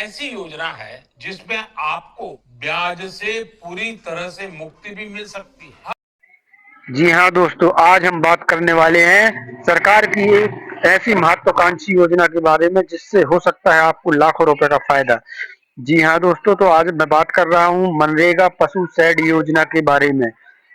ऐसी योजना है जिसमें आपको ब्याज से पूरी तरह से मुक्ति भी मिल सकती है। जी हाँ दोस्तों, आज हम बात करने वाले हैं सरकार की एक ऐसी महत्वाकांक्षी योजना के बारे में जिससे हो सकता है आपको लाखों रुपए का फायदा। जी हाँ दोस्तों, तो आज मैं बात कर रहा हूँ मनरेगा पशु शेड योजना के बारे में।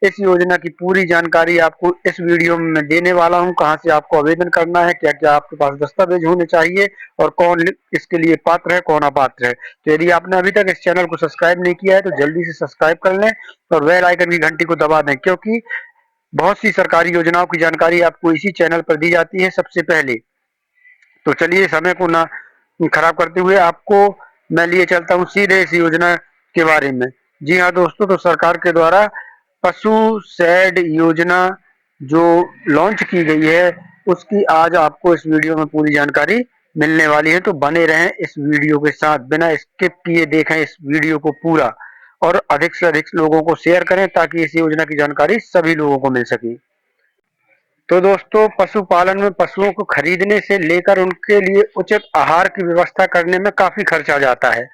इस योजना की पूरी जानकारी आपको इस वीडियो में मैं देने वाला हूँ। कहाँ से आपको आवेदन करना है, क्या क्या आपके पास दस्तावेज होने चाहिए और कौन इसके लिए पात्र है, कौन अपात्र है। तो यदि आपने अभी तक इस चैनल को सब्सक्राइब नहीं किया है तो जल्दी से सब्सक्राइब कर लें और बेल आइकन की घंटी को दबा दें, क्योंकि बहुत सी सरकारी योजनाओं की जानकारी आपको इसी चैनल पर दी जाती है सबसे पहले। तो चलिए समय को ना खराब करते हुए आपको मैं लिए चलता हूँ सीधे इस योजना के बारे में। जी हाँ दोस्तों, तो सरकार के द्वारा पशु शेड योजना जो लॉन्च की गई है उसकी आज आपको इस वीडियो में पूरी जानकारी मिलने वाली है। तो बने रहें इस वीडियो के साथ, बिना स्किप किए देखें इस वीडियो को पूरा और अधिक से अधिक लोगों को शेयर करें ताकि इस योजना की जानकारी सभी लोगों को मिल सके। तो दोस्तों, पशुपालन में पशुओं को खरीदने से लेकर उनके लिए उचित आहार की व्यवस्था करने में काफी खर्च आ जाता है।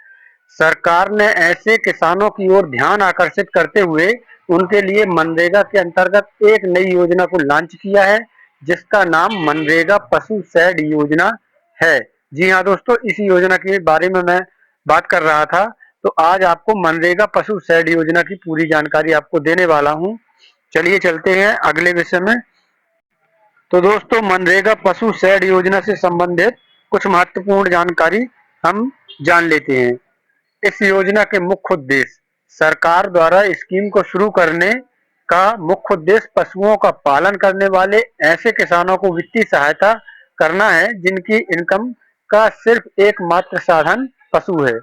सरकार ने ऐसे किसानों की ओर ध्यान आकर्षित करते हुए उनके लिए मनरेगा के अंतर्गत एक नई योजना को लॉन्च किया है जिसका नाम मनरेगा पशु शेड योजना है। जी हाँ दोस्तों, इस योजना के बारे में मैं बात कर रहा था। तो आज आपको मनरेगा पशु शेड योजना की पूरी जानकारी आपको देने वाला हूँ। चलिए चलते हैं अगले विषय में। तो दोस्तों, मनरेगा पशु शेड योजना से संबंधित कुछ महत्वपूर्ण जानकारी हम जान लेते हैं। इस योजना के मुख्य उद्देश्य, सरकार द्वारा स्कीम को शुरू करने का मुख्य उद्देश्य पशुओं का पालन करने वाले ऐसे किसानों को वित्तीय सहायता करना है जिनकी इनकम का सिर्फ एकमात्र साधन पशु है।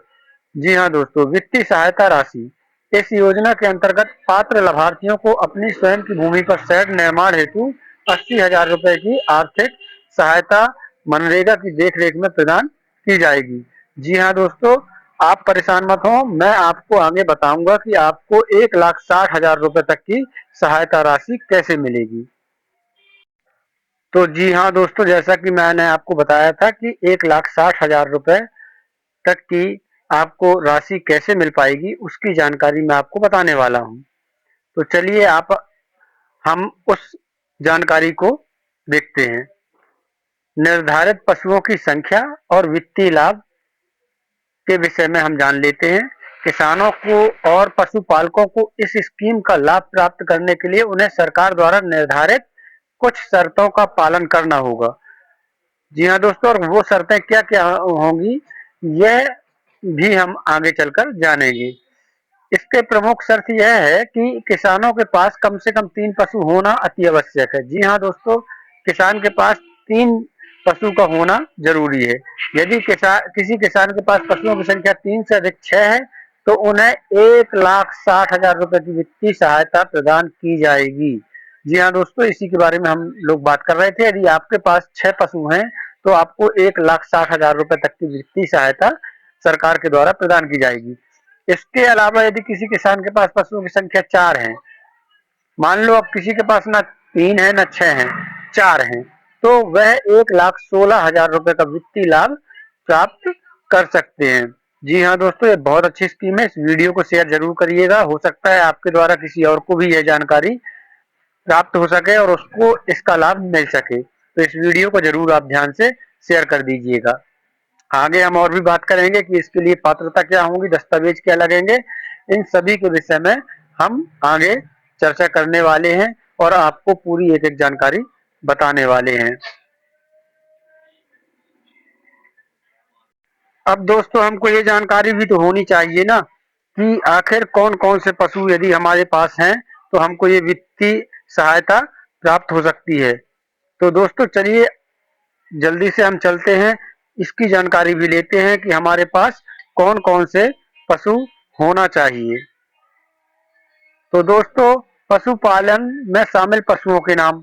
जी हाँ दोस्तों, वित्तीय सहायता राशि, इस योजना के अंतर्गत पात्र लाभार्थियों को अपनी स्वयं की भूमि पर शेड निर्माण हेतु 80,000 रुपए की आर्थिक सहायता मनरेगा की देखरेख में प्रदान की जाएगी। जी हाँ दोस्तों, आप परेशान मत हो, मैं आपको आगे बताऊंगा कि आपको 1,60,000 रुपए तक की सहायता राशि कैसे मिलेगी। तो जी हाँ दोस्तों, जैसा कि मैंने आपको बताया था कि 1,60,000 रुपए तक की आपको राशि कैसे मिल पाएगी उसकी जानकारी मैं आपको बताने वाला हूँ। तो चलिए आप हम उस जानकारी को देखते हैं। निर्धारित पशुओं की संख्या और वित्तीय लाभ के विषय में हम जान लेते हैं। किसानों को और पशुपालकों को इस स्कीम का लाभ प्राप्त करने के लिए उन्हें सरकार द्वारा निर्धारित कुछ शर्तों का पालन करना होगा। जी हाँ दोस्तों, और वो शर्तें क्या क्या होंगी यह भी हम आगे चलकर जानेंगे। इसके प्रमुख शर्त यह है कि किसानों के पास कम से कम 3 पशु होना अति आवश्यक है। जी हाँ दोस्तों, किसान के पास 3 पशु का होना जरूरी है। यदि किसी किसान के पास पशुओं की संख्या 3 से अधिक 6 है तो उन्हें 1,60,000 रुपए की वित्तीय सहायता प्रदान की जाएगी। जी हाँ दोस्तों, इसी के बारे में हम लोग बात कर रहे थे। यदि आपके पास 6 पशु हैं तो आपको 1,60,000 रुपए तक की वित्तीय सहायता सरकार के द्वारा प्रदान की जाएगी। इसके अलावा यदि किसी किसान के पास पशुओं की संख्या 4 है, मान लो अब किसी के पास ना 3 है ना 6 है, 4 है, तो वह 1,16,000 रुपए का वित्तीय लाभ प्राप्त कर सकते हैं। जी हाँ दोस्तों, ये बहुत अच्छी स्कीम है। इस वीडियो को शेयर जरूर करिएगा, हो सकता है आपके द्वारा किसी और को भी यह जानकारी प्राप्त हो सके और उसको इसका लाभ मिल सके। तो इस वीडियो को जरूर आप ध्यान से शेयर कर दीजिएगा। आगे हम और भी बात करेंगे कि इसके लिए पात्रता क्या होगी, दस्तावेज क्या लगेंगे। इन सभी के विषय में हम आगे चर्चा करने वाले हैं और आपको पूरी एक एक जानकारी बताने वाले हैं। अब दोस्तों, हमको ये जानकारी भी तो होनी चाहिए ना कि आखिर कौन कौन से पशु यदि हमारे पास हैं तो हमको ये वित्तीय सहायता प्राप्त हो सकती है। तो दोस्तों चलिए जल्दी से हम चलते हैं, इसकी जानकारी भी लेते हैं कि हमारे पास कौन कौन से पशु होना चाहिए। तो दोस्तों, पशुपालन में शामिल पशुओं के नाम,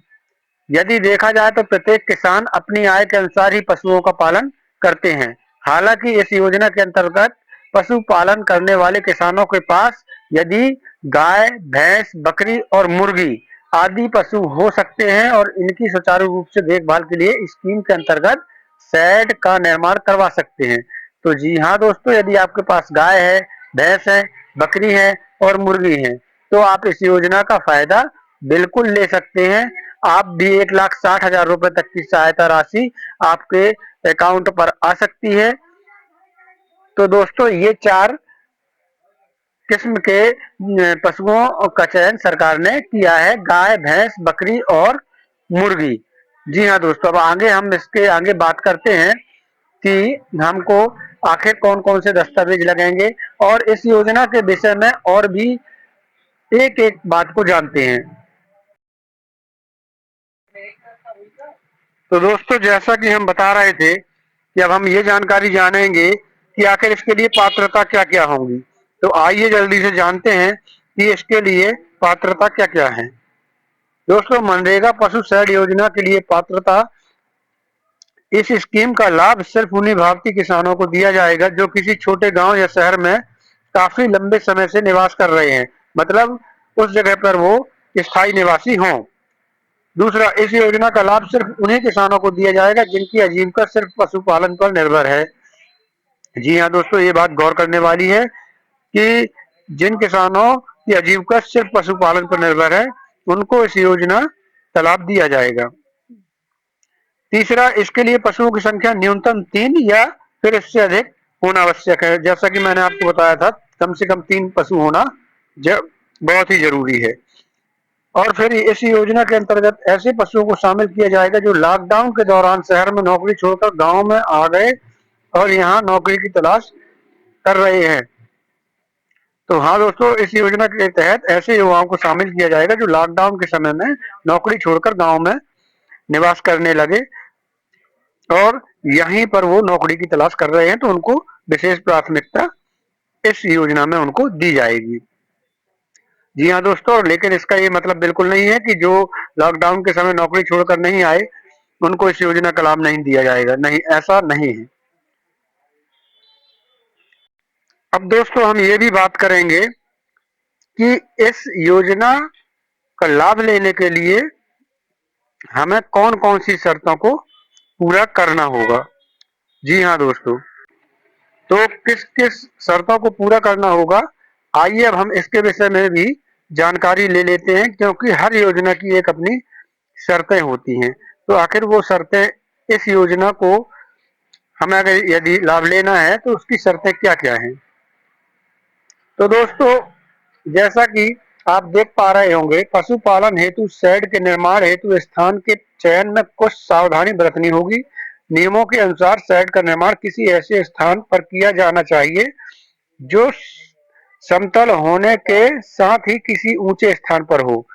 यदि देखा जाए तो प्रत्येक किसान अपनी आय के अनुसार ही पशुओं का पालन करते हैं। हालांकि इस योजना के अंतर्गत पशुपालन करने वाले किसानों के पास यदि गाय, भैंस, बकरी और मुर्गी आदि पशु हो सकते हैं और इनकी सुचारू रूप से देखभाल के लिए स्कीम के अंतर्गत शेड का निर्माण करवा सकते हैं। तो जी हाँ दोस्तों, यदि आपके पास गाय है, भैंस है, बकरी है और मुर्गी है, तो आप इस योजना का फायदा बिल्कुल ले सकते हैं। आप भी 1,60,000 रुपए तक की सहायता राशि आपके अकाउंट पर आ सकती है। तो दोस्तों, ये 4 किस्म के पशुओं का चयन सरकार ने किया है: गाय, भैंस, बकरी और मुर्गी। जी हाँ दोस्तों, अब आगे हम इसके आगे बात करते हैं कि हमको आखिर कौन कौन से दस्तावेज लगेंगे, और इस योजना के विषय में और भी एक एक बात को जानते हैं। तो दोस्तों, जैसा कि हम बता रहे थे कि अब हम ये जानकारी जानेंगे कि आखिर इसके लिए पात्रता क्या क्या होंगी। तो आइए जल्दी से जानते हैं कि इसके लिए पात्रता क्या क्या है। दोस्तों, मनरेगा पशु शहद योजना के लिए पात्रता: इस स्कीम का लाभ सिर्फ उन्हीं भारतीय किसानों को दिया जाएगा जो किसी छोटे गांव या शहर में काफी लंबे समय से निवास कर रहे हैं, मतलब उस जगह पर वो स्थायी निवासी हों। दूसरा, इस योजना का लाभ सिर्फ उन्हीं किसानों को दिया जाएगा जिनकी आजीविका सिर्फ पशुपालन पर निर्भर है। जी हाँ दोस्तों, ये बात गौर करने वाली है कि जिन किसानों की आजीविका सिर्फ पशुपालन पर निर्भर है, उनको इस योजना का लाभ दिया जाएगा। तीसरा, इसके लिए पशुओं की संख्या न्यूनतम 3 या फिर इससे अधिक होना आवश्यक है। जैसा कि मैंने आपको बताया था, कम से कम 3 पशु होना बहुत ही जरूरी है। और फिर इस योजना के अंतर्गत ऐसे पशुओं को शामिल किया जाएगा जो लॉकडाउन के दौरान शहर में नौकरी छोड़कर गांव में आ गए और यहाँ नौकरी की तलाश कर रहे हैं। तो हाँ दोस्तों, इस योजना के तहत ऐसे युवाओं को शामिल किया जाएगा जो लॉकडाउन के समय में नौकरी छोड़कर गांव में निवास करने लगे और यहीं पर वो नौकरी की तलाश कर रहे हैं, तो उनको विशेष प्राथमिकता इस योजना में उनको दी जाएगी। जी हाँ दोस्तों, लेकिन इसका ये मतलब बिल्कुल नहीं है कि जो लॉकडाउन के समय नौकरी छोड़कर नहीं आए, उनको इस योजना का लाभ नहीं दिया जाएगा। नहीं, ऐसा नहीं है। अब दोस्तों, हम ये भी बात करेंगे कि इस योजना का लाभ लेने के लिए हमें कौन कौन सी शर्तों को पूरा करना होगा। जी हाँ दोस्तों, तो किस किस शर्तों को पूरा करना होगा, आइए अब हम इसके विषय में भी जानकारी ले लेते हैं, क्योंकि हर योजना की एक अपनी शर्तें होती हैं। तो आखिर वो शर्तें, इस योजना को हमें अगर यदि लाभ लेना है तो उसकी शर्तें क्या क्या हैं। तो दोस्तों, जैसा कि आप देख पा रहे होंगे, पशुपालन हेतु शेड के निर्माण हेतु स्थान के चयन में कुछ सावधानी बरतनी होगी। नियमों के अनुसार शेड का निर्माण किसी ऐसे स्थान पर किया जाना चाहिए जो समतल होने के साथ ही किसी ऊंचे स्थान पर हो।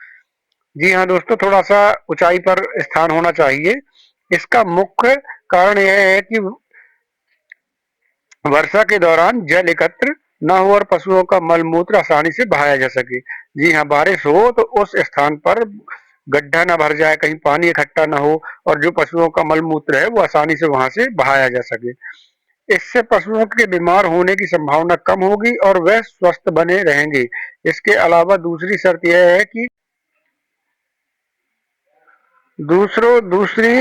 जी हाँ दोस्तों, थोड़ा सा ऊंचाई पर स्थान होना चाहिए। इसका मुख्य कारण यह है कि वर्षा के दौरान जल एकत्र न हो और पशुओं का मल मूत्र आसानी से बहाया जा सके। जी हाँ, बारिश हो तो उस स्थान पर गड्ढा न भर जाए, कहीं पानी इकट्ठा न हो और जो पशुओं का मल मूत्र है वो आसानी से वहां से बहाया जा सके। इससे पशुओं के बीमार होने की संभावना कम होगी और वह स्वस्थ बने रहेंगे। इसके अलावा दूसरी शर्त यह है कि दूसरी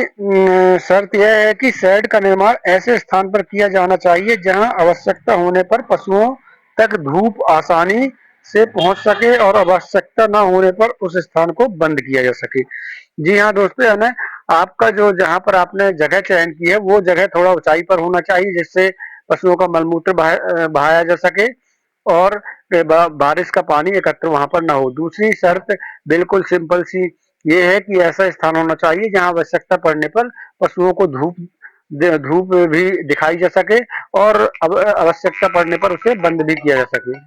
शर्त यह है कि शेड का निर्माण ऐसे स्थान पर किया जाना चाहिए जहां आवश्यकता होने पर पशुओं तक धूप आसानी से पहुंच सके और आवश्यकता न होने पर उस स्थान को बंद किया जा सके। जी हाँ दोस्तों, यानी आपका जो जहां पर आपने जगह चयन की है वो जगह थोड़ा ऊंचाई पर होना चाहिए, जिससे पशुओं का मलमूत्र बहाया जा सके और बारिश का पानी एकत्र वहां पर ना हो। दूसरी शर्त बिल्कुल सिंपल सी ये है कि ऐसा स्थान होना चाहिए जहां आवश्यकता पड़ने पर पशुओं को धूप भी दिखाई जा सके और आवश्यकता पड़ने पर उसे बंद भी किया जा सके।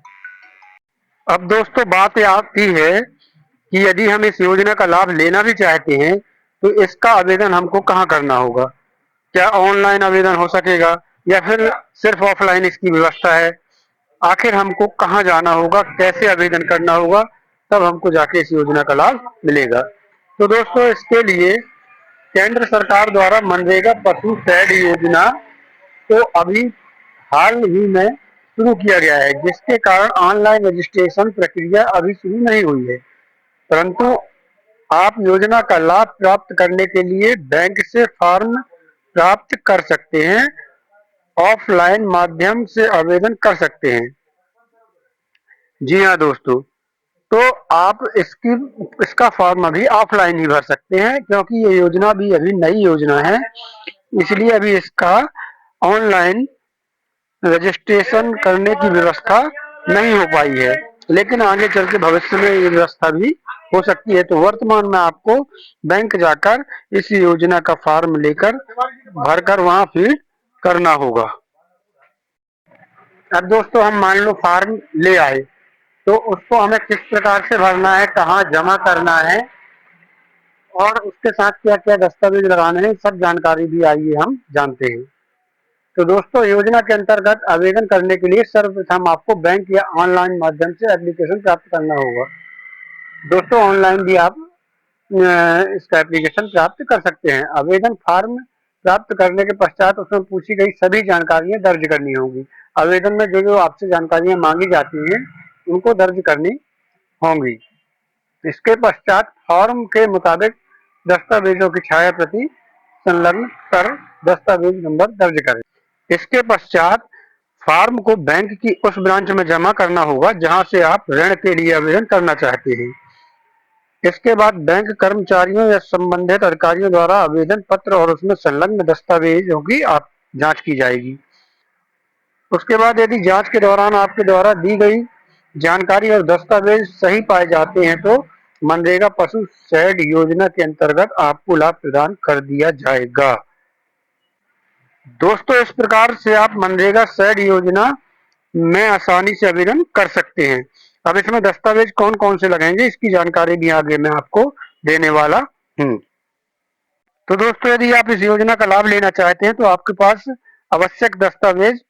अब दोस्तों, बात ये आती है कि यदि हम इस योजना का लाभ लेना भी चाहते हैं तो इसका आवेदन हमको कहाँ करना होगा। क्या ऑनलाइन आवेदन हो सकेगा या फिर सिर्फ ऑफलाइन इसकी व्यवस्था है। आखिर हमको कहाँ जाना होगा, कैसे आवेदन करना होगा, तब हमको जाके इस योजना का लाभ मिलेगा। तो दोस्तों, इसके लिए केंद्र सरकार द्वारा मनरेगा पशु शेड योजना को अभी हाल ही में शुरू किया गया है, जिसके कारण ऑनलाइन रजिस्ट्रेशन प्रक्रिया अभी शुरू नहीं हुई है, परंतु आप योजना का लाभ प्राप्त करने के लिए बैंक से फॉर्म प्राप्त कर सकते हैं। ऑफलाइन माध्यम से आवेदन कर सकते हैं। जी हाँ दोस्तों, तो आप इसका फॉर्म अभी ऑफलाइन ही भर सकते हैं, क्योंकि ये योजना भी अभी नई योजना है, इसलिए अभी इसका ऑनलाइन रजिस्ट्रेशन करने की व्यवस्था नहीं हो पाई है, लेकिन आगे चल के भविष्य में ये व्यवस्था भी हो सकती है। तो वर्तमान में आपको बैंक जाकर इस योजना का फॉर्म लेकर भरकर वहां फिल करना होगा। अब दोस्तों हम मान लो फॉर्म ले आए, तो उसको हमें किस प्रकार से भरना है, कहाँ जमा करना है और उसके साथ क्या क्या दस्तावेज लगाने हैं, सब जानकारी भी आइए हम जानते हैं। तो दोस्तों योजना के अंतर्गत आवेदन करने के लिए सर्वप्रथम आपको बैंक या ऑनलाइन माध्यम से एप्लीकेशन प्राप्त करना होगा। दोस्तों ऑनलाइन भी आप इसका एप्लीकेशन प्राप्त कर सकते हैं। आवेदन फॉर्म प्राप्त करने के पश्चात उसमें पूछी गई सभी जानकारियां दर्ज करनी होंगी। आवेदन में जो जो आपसे जानकारियां मांगी जाती हैं उनको दर्ज करनी होंगी। इसके पश्चात फॉर्म के मुताबिक दस्तावेजों की छाया प्रति संलग्न कर दस्तावेज नंबर दर्ज करें। इसके पश्चात फॉर्म को बैंक की उस ब्रांच में जमा करना होगा जहां से आप ऋण के लिए आवेदन करना चाहते हैं। इसके बाद बैंक कर्मचारियों या संबंधित अधिकारियों द्वारा आवेदन पत्र और उसमें संलग्न दस्तावेजों की आप जांच की जाएगी। उसके बाद यदि जांच के दौरान आपके द्वारा दी गई जानकारी और दस्तावेज सही पाए जाते हैं तो मनरेगा पशु शेड योजना के अंतर्गत आपको लाभ प्रदान कर दिया जाएगा। दोस्तों इस प्रकार से आप मनरेगा शेड योजना में आसानी से आवेदन कर सकते हैं। अब इसमें दस्तावेज कौन कौन से लगेंगे इसकी जानकारी भी आगे मैं आपको देने वाला हूँ। तो दोस्तों यदि आप इस योजना का लाभ लेना चाहते हैं तो आपके पास आवश्यक दस्तावेज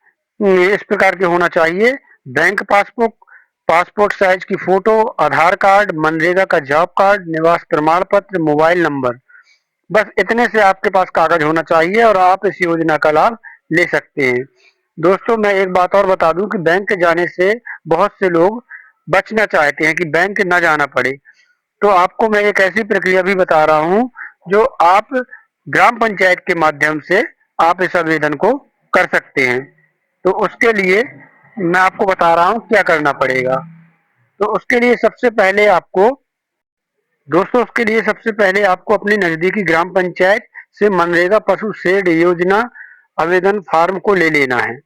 इस प्रकार के होना चाहिए। बैंक पासबुक, पासपोर्ट साइज की फोटो, आधार कार्ड, मनरेगा का जॉब कार्ड, निवास प्रमाण पत्र, मोबाइल नंबर, बस इतने से आपके पास कागज होना चाहिए और आप इस योजना का लाभ ले सकते हैं। दोस्तों मैं एक बात और बता दूं कि बैंक जाने से बहुत से लोग बचना चाहते हैं कि बैंक न जाना पड़े, तो आपको मैं एक ऐसी प्रक्रिया भी बता रहा हूं जो आप ग्राम पंचायत के माध्यम से आप इस आवेदन को कर सकते हैं। तो उसके लिए मैं आपको बता रहा हूं क्या करना पड़ेगा। तो उसके लिए सबसे पहले आपको दोस्तों उसके लिए सबसे पहले आपको अपनी नजदीकी ग्राम पंचायत से मनरेगा पशु शेड योजना आवेदन फॉर्म को ले लेना है।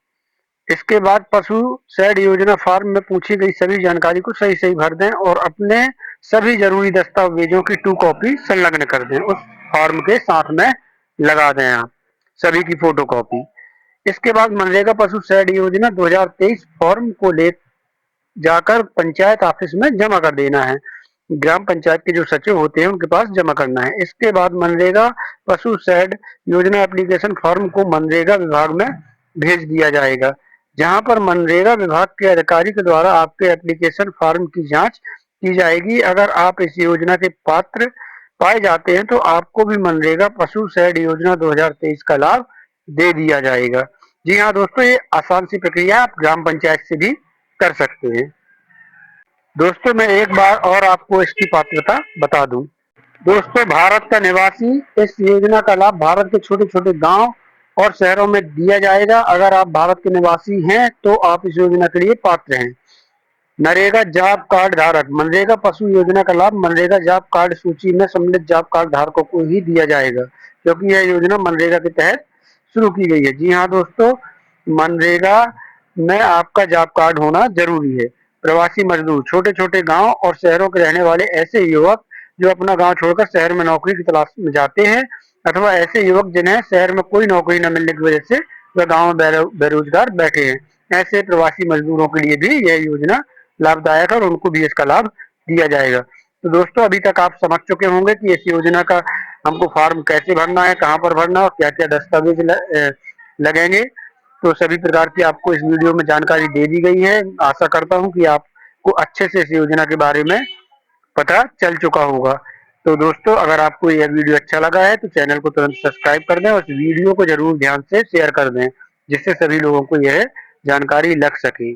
इसके बाद पशु शेड योजना फॉर्म में पूछी गई सभी जानकारी को सही सही भर दें और अपने सभी जरूरी दस्तावेजों की 2 कॉपी संलग्न कर दें, उस फॉर्म के साथ में लगा दें आप सभी की फोटो कॉपी। इसके बाद मनरेगा पशु शेड योजना 2023 फॉर्म को ले जाकर पंचायत ऑफिस में जमा कर देना है। ग्राम पंचायत के जो सचिव होते हैं उनके पास जमा करना है। इसके बाद मनरेगा पशु शेड योजना एप्लीकेशन फॉर्म को मनरेगा विभाग में भेज दिया जाएगा, जहां पर मनरेगा विभाग के अधिकारी के द्वारा आपके एप्लीकेशन फॉर्म की जांच की जाएगी। अगर आप इस योजना के पात्र पाए जाते हैं तो आपको भी मनरेगा पशु शेड योजना 2023 का लाभ दे दिया जाएगा। जी हाँ दोस्तों, ये आसान सी प्रक्रिया आप ग्राम पंचायत से भी कर सकते हैं। दोस्तों मैं एक बार और आपको इसकी पात्रता बता दूं। दोस्तों भारत का निवासी इस योजना का लाभ भारत के छोटे छोटे गांव और शहरों में दिया जाएगा। अगर आप भारत के निवासी हैं तो आप इस योजना के लिए पात्र हैं। नरेगा जॉब कार्ड धारक, मनरेगा पशु योजना का लाभ मनरेगा जॉब कार्ड सूची में सम्मिलित जॉब कार्ड धारकों को ही दिया जाएगा, क्योंकि यह योजना मनरेगा के तहत शुरू की गई है। जी हाँ दोस्तों, मनरेगा में आपका जॉब कार्ड होना जरूरी है। प्रवासी मजदूर, छोटे छोटे गांव और शहरों के रहने वाले ऐसे युवक जो अपना गांव छोड़कर शहर में नौकरी की तलाश में जाते हैं, अथवा ऐसे युवक जिन्हें शहर में कोई नौकरी न मिलने की वजह से वह गांव में बेरोजगार बैठे हैं, ऐसे प्रवासी मजदूरों के लिए भी यह योजना लाभदायक है और उनको भी इसका लाभ दिया जाएगा। तो दोस्तों अभी तक आप समझ चुके होंगे कि इस योजना का हमको फॉर्म कैसे भरना है, कहाँ पर भरना है और क्या क्या दस्तावेज लगेंगे। तो सभी प्रकार की आपको इस वीडियो में जानकारी दे दी गई है। आशा करता हूँ कि आपको अच्छे से इस योजना के बारे में पता चल चुका होगा। तो दोस्तों अगर आपको यह वीडियो अच्छा लगा है तो चैनल को तुरंत सब्सक्राइब कर दें और इस वीडियो को जरूर ध्यान से शेयर कर दें, जिससे सभी लोगों को यह जानकारी लग सके।